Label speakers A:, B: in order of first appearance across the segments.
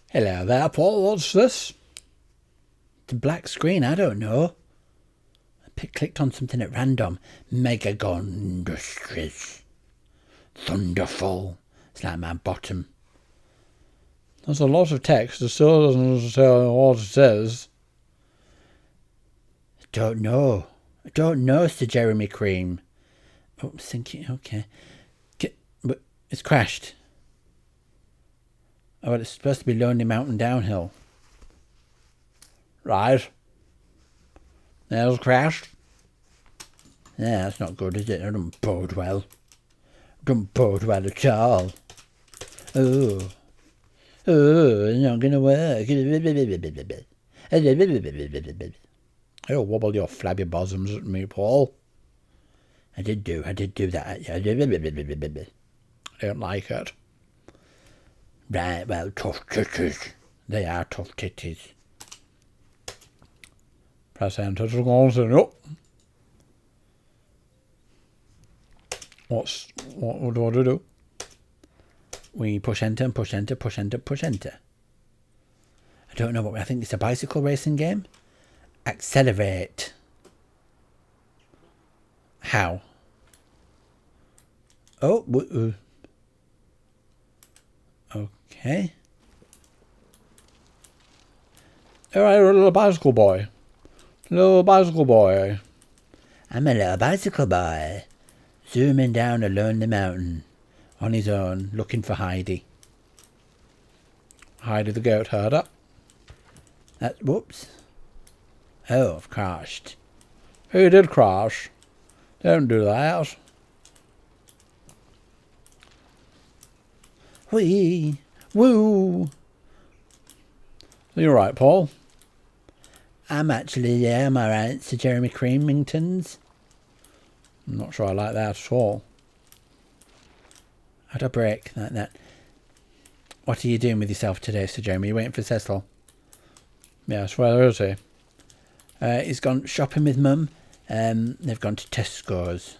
A: Hello there, Paul. What's this? The black screen, I don't know. I clicked on something at random. Megagon Industries. Thunderful. It's like my bottom. There's a lot of text. It still doesn't tell what it says. I don't know, Sir Jeremy Cream. Oh, I'm thinking, okay. But it's crashed. Oh, well, it's supposed to be Lonely Mountain downhill. Right. There's crashed. Yeah, that's not good, is it? It doesn't bode well. It doesn't bode well at all. Oh, it's not going to work. Don't wobble your flabby bosoms at me, Paul. I did do that. I don't like it. Right, well, tough titties. They are tough titties. Press enter to continue. What do I do? We push enter and push enter, push enter, push enter. I don't know what I think it's a bicycle racing game. Accelerate. How? Oh, okay. Alright, you're a little bicycle boy. Little bicycle boy. I'm a little bicycle boy. Zooming down a lonely mountain. On his own, looking for Heidi. Heidi the goat herder. Whoops. Oh, I've crashed. Who did crash? Don't do that. Whee! Woo! You're right, Paul. I'm alright, Sir Jeremy Creamingtons. I'm not sure I like that at all. How'd I break like that? What are you doing with yourself today, Sir Jeremy? You waiting for Cecil? Yes, where is he? He's gone shopping with Mum. They've gone to Tesco's.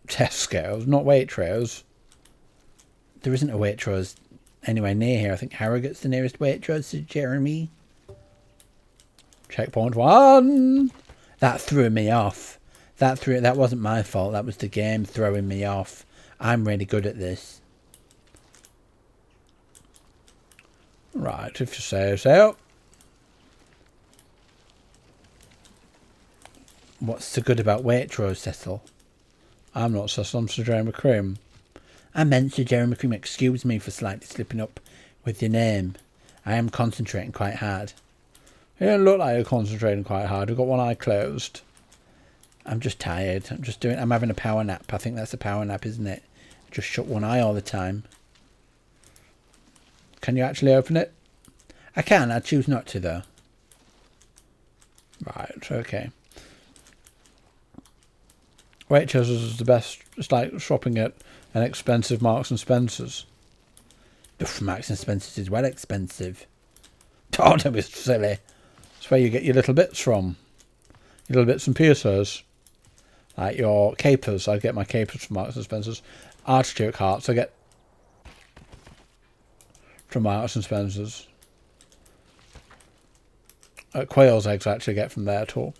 A: Tesco's, not Waitrose. There isn't a Waitrose anywhere near here. I think Harrogate's the nearest Waitrose, Sir Jeremy. Checkpoint 1. That threw me off. That wasn't my fault. That was the game throwing me off. I'm really good at this. Right, if you say so. What's so good about Waitrose, Cecil? I'm not Cecil, I'm Sir Jeremy Cream. I meant Sir Jeremy Cream. Excuse me for slightly slipping up with your name. I am concentrating quite hard. You don't look like you're concentrating quite hard. You've got one eye closed. I'm just tired. I'm having a power nap. I think that's a power nap, isn't it? Just shut one eye all the time. Can you actually open it? I can. I choose not to, though. Right, okay. Waitrose is the best. It's like shopping at an expensive Marks and Spencer's. Marks and Spencer's is well expensive. Oh, don't be silly. That's where you get your little bits from. Your little bits and pieces. Like your capers. I get my capers from Marks and Spencer's. Artichoke hearts I get from Marks and Spencer's. Quail's eggs I actually get from there too.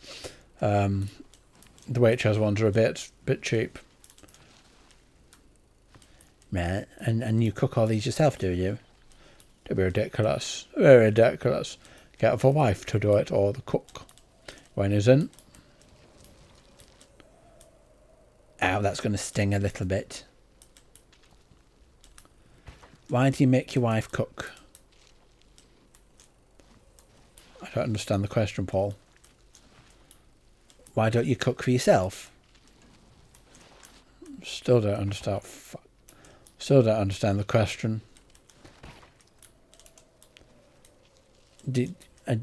A: The Waitrose ones are a bit cheap. Right, and you cook all these yourself, do you? Don't be ridiculous. Very ridiculous. Get the wife to do it, or the cook. When isn't. Ow, that's going to sting a little bit. Why do you make your wife cook? I don't understand the question, Paul. Why don't you cook for yourself? Still don't understand. Still don't understand the question. I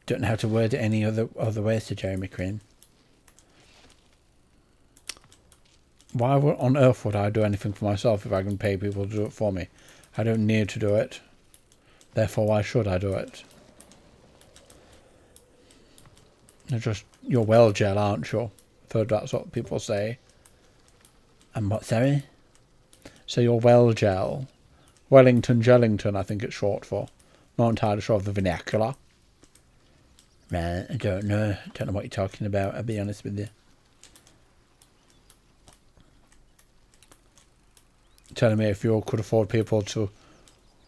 A: don't know how to word it any other way, Sir Jeremy Cream. Why on earth would I do anything for myself if I can pay people to do it for me? I don't need to do it. Therefore, why should I do it? You're well, Gel, aren't you? I've heard that's what people say. And what, sorry? So you're well, Gel. Wellington Jellington, I think it's short for. Not entirely sure of the vernacular. Right, I don't know. I don't know what you're talking about, I'll be honest with you. Telling me if you could afford people to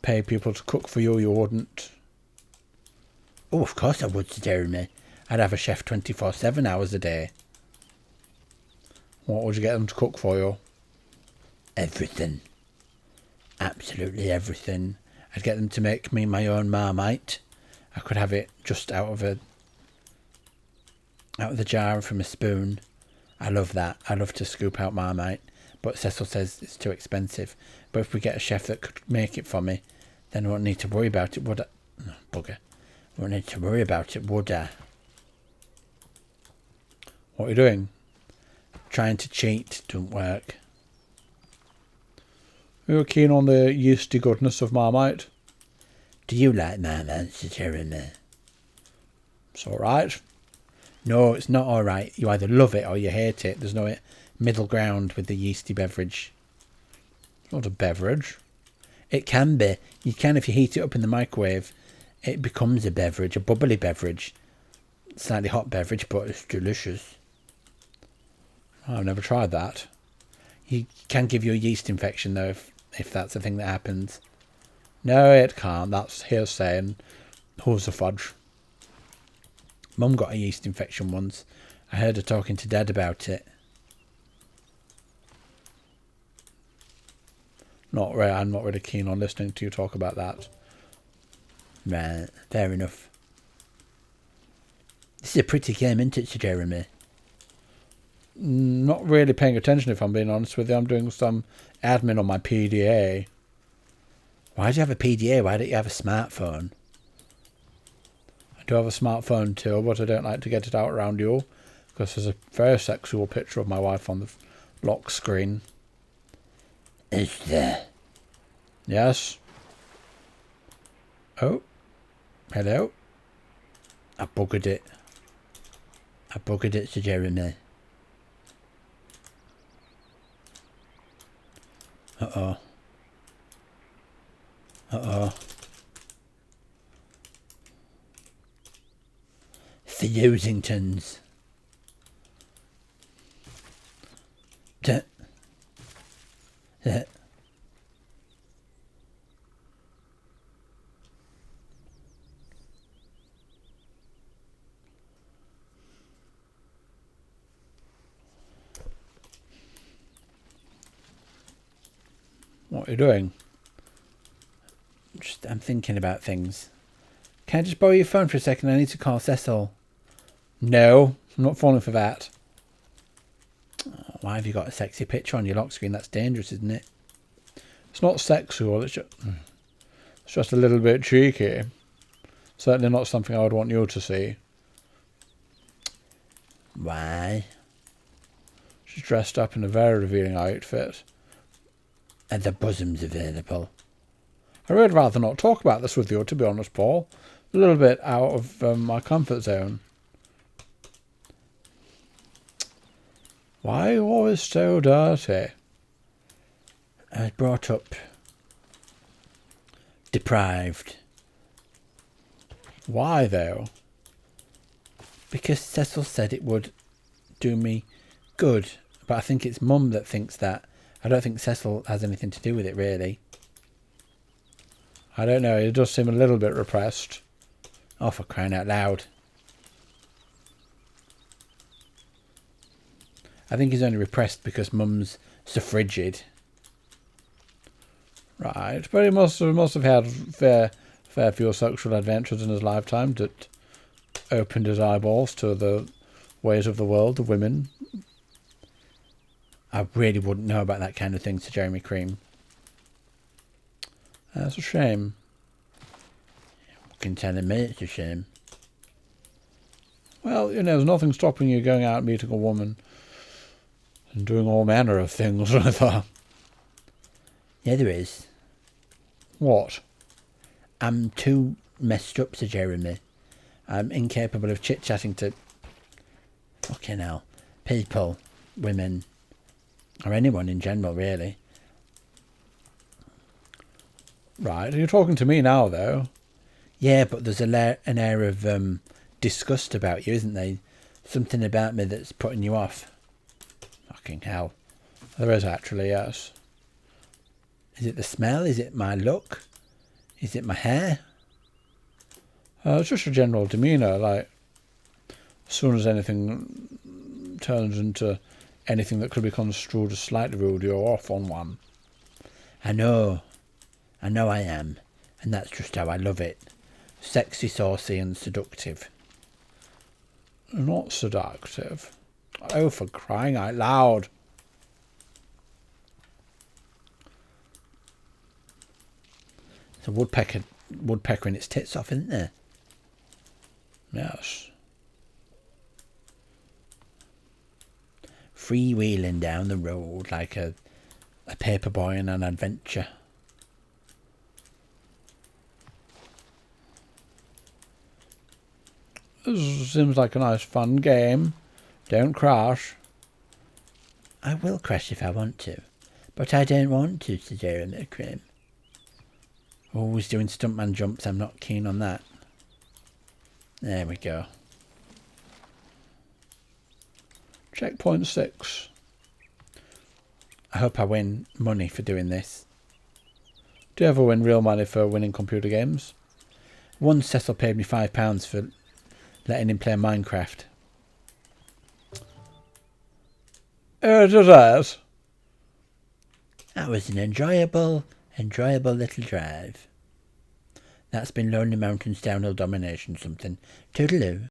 A: pay people to cook for you, you wouldn't. Oh, of course I would, Sir Jeremy. I'd have a chef 24/7 hours a day. What would you get them to cook for you? Everything. Absolutely everything. I'd get them to make me my own Marmite. I could have it just out of the jar from a spoon. I love that. I love to scoop out Marmite. But Cecil says it's too expensive. But if we get a chef that could make it for me, then I won't need to worry about it, would I? No, bugger. I won't need to worry about it, would I? What are you doing? Trying to cheat don't work. You're keen on the yeasty goodness of Marmite? Do you like Marmite, Sir Jeremy? It's alright. No, it's not alright. You either love it or you hate it. There's no middle ground with the yeasty beverage. It's not a beverage. It can be. You can if you heat it up in the microwave. It becomes a beverage, a bubbly beverage. Slightly hot beverage, but it's delicious. I've never tried that. You can give you a yeast infection though if that's a thing that happens. No, it can't. That's hearsay and who's the fudge. Mum got a yeast infection once. I heard her talking to Dad about it. I'm not really keen on listening to you talk about that. Right, fair enough. This is a pretty game, isn't it, Sir Jeremy? Not really paying attention, if I'm being honest with you. I'm doing some admin on my PDA. Why do you have a PDA? Why don't you have a smartphone? I do have a smartphone too, but I don't like to get it out around you, because there's a very sexual picture of my wife on the lock screen. Is there? Yes. Oh. Hello. I buggered it. Sir Jeremy. Uh-oh. The Usingtons. What are you doing? I'm thinking about things. Can I just borrow your phone for a second? I need to call Cecil. No, I'm not falling for that. Oh, why have you got a sexy picture on your lock screen? That's dangerous, isn't it? It's not sexual, it's just a little bit cheeky. Certainly not something I would want you to see. Why? She's dressed up in a very revealing outfit. And the bosom's available. I'd really rather not talk about this with you, to be honest, Paul. A little bit out of my comfort zone. Why are you always so dirty? I was brought up deprived. Why, though? Because Cecil said it would do me good. But I think it's Mum that thinks that. I don't think Cecil has anything to do with it, really. I don't know, it does seem a little bit repressed. Oh, for crying out loud. I think he's only repressed because Mum's so frigid. Right, but he must have had fair few sexual adventures in his lifetime that opened his eyeballs to the ways of the world, of women. I really wouldn't know about that kind of thing, Sir Jeremy Cream. That's a shame. You can tell me it's a shame. Well, you know, there's nothing stopping you going out and meeting a woman and doing all manner of things with her. Yeah, there is. What? I'm too messed up, Sir Jeremy. I'm incapable of chit-chatting to fucking hell, people, women, or anyone in general, really. Right, you're talking to me now, though. Yeah, but there's an air of disgust about you, isn't there? Something about me that's putting you off. Fucking hell. There is actually, yes. Is it the smell? Is it my look? Is it my hair? It's just a general demeanour, like, as soon as anything turns into anything that could be construed as slightly rude, you're off on one. I know I am, and that's just how I love it. Sexy, saucy and seductive. Not seductive. Oh, for crying out loud. It's a woodpeckering its tits off, isn't there? Yes. Freewheeling down the road like a paper boy in an adventure. This seems like a nice fun game. Don't crash. I will crash if I want to, but I don't want to, Sir Jeremy Crim. Always doing stuntman jumps, I'm not keen on that. There we go. Checkpoint 6. I hope I win money for doing this. Do you ever win real money for winning computer games? Once Cecil paid me £5 for letting him play Minecraft. Does that? That was an enjoyable little drive. That's been Lonely Mountain's downhill domination something. Toodaloo.